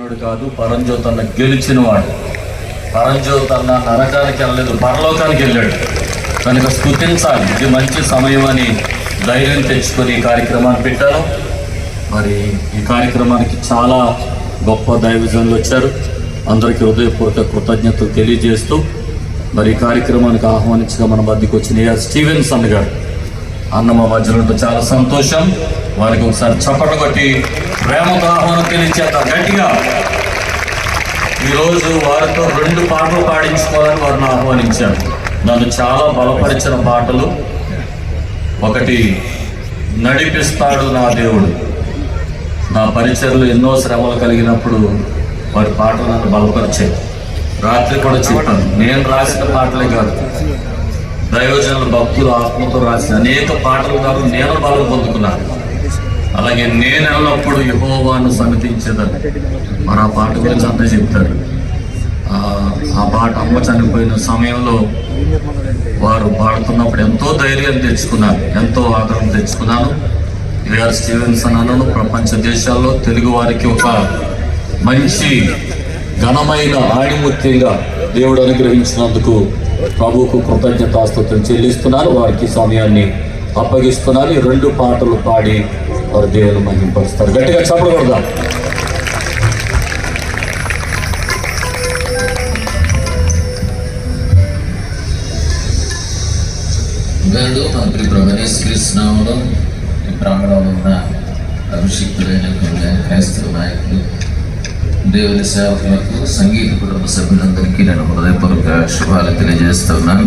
ఓడిపోయినోడు కాదు, పరంజ్యోతి అన్న గెలిచిన వాడు. పరంజ్యోతి అన్న నరకానికి వెళ్ళలేదు, పరలోకానికి వెళ్ళాడు. కనుక స్తుతించాలి. ఇది మంచి సమయం అని ధైర్యం తెచ్చుకొని ఈ కార్యక్రమాన్ని పెట్టారు. మరి ఈ కార్యక్రమానికి చాలా గొప్ప దైవజనులు వచ్చారు. అందరికీ హృదయపూర్వక కృతజ్ఞతలు తెలియజేస్తూ మరి ఈ కార్యక్రమానికి ఆహ్వానించగా మన మధ్యకి వచ్చిన ఏఆర్ స్టీవెన్సన్ గారు అన్న మా మధ్యలో ఉంటే చాలా సంతోషం. వారికి ఒకసారి చప్పట కొట్టి ప్రేమతో ఆహ్వానం తెలియచేద్దాం గట్టిగా. ఈరోజు వారితో 2 పాటలు పాడించుకోవాలని వారిని ఆహ్వానించాను. నన్ను చాలా బలపరిచిన పాటలు. ఒకటి నడిపిస్తాడు నా దేవుడు. నా పరిచయలో ఎన్నో శ్రమలు కలిగినప్పుడు వారి పాటలు నన్ను బలపరిచాయి. రాత్రి కూడా చెప్పాను, నేను రాసిన పాటలే కాదు, దైవజనుల భక్తులు ఆత్మతో రాసిన అనేక పాటల ద్వారా నేను బలం పొందుకున్నాను. అలాగే నేను ఎల్లప్పుడు యెహోవాను సన్నిధించేదని మరి ఆ పాట గురించి అంతా చెప్తారు. ఆ పాట అమ్మ చనిపోయిన సమయంలో వారు పాడుతున్నప్పుడు ఎంతో ధైర్యం తెచ్చుకున్నాను, ఎంతో ఆదరణ తెచ్చుకున్నాను. ఏఆర్ స్టీవెన్సన్ అన్నను ప్రపంచ దేశాల్లో తెలుగు వారికి ఒక మంచి ఘనమైన ఆణిముత్యంగా దేవుడు అనుగ్రహించినందుకు ప్రభువుకు కృతజ్ఞతాస్తుతులు చెల్లిస్తున్నారు. వారికి సమయాన్ని అప్పగిస్తున్నారు. ఈ 2 పాటలు పాడి వారు దేవుని మహింపరుస్తారు. గట్టిగా చెప్పకూడదా? మంత్రి ప్రభనేశ్వరిస్తున్నాములో ఈ ప్రాంగణంలో ఉన్న అభిషిక్తులైన క్రైస్తవ నాయకులు, దేవుని సేవకులకు, సంగీత కుటుంబ సభ్యులందరికీ నేను హృదయపూర్వక శుభాలు తెలియజేస్తున్నాను.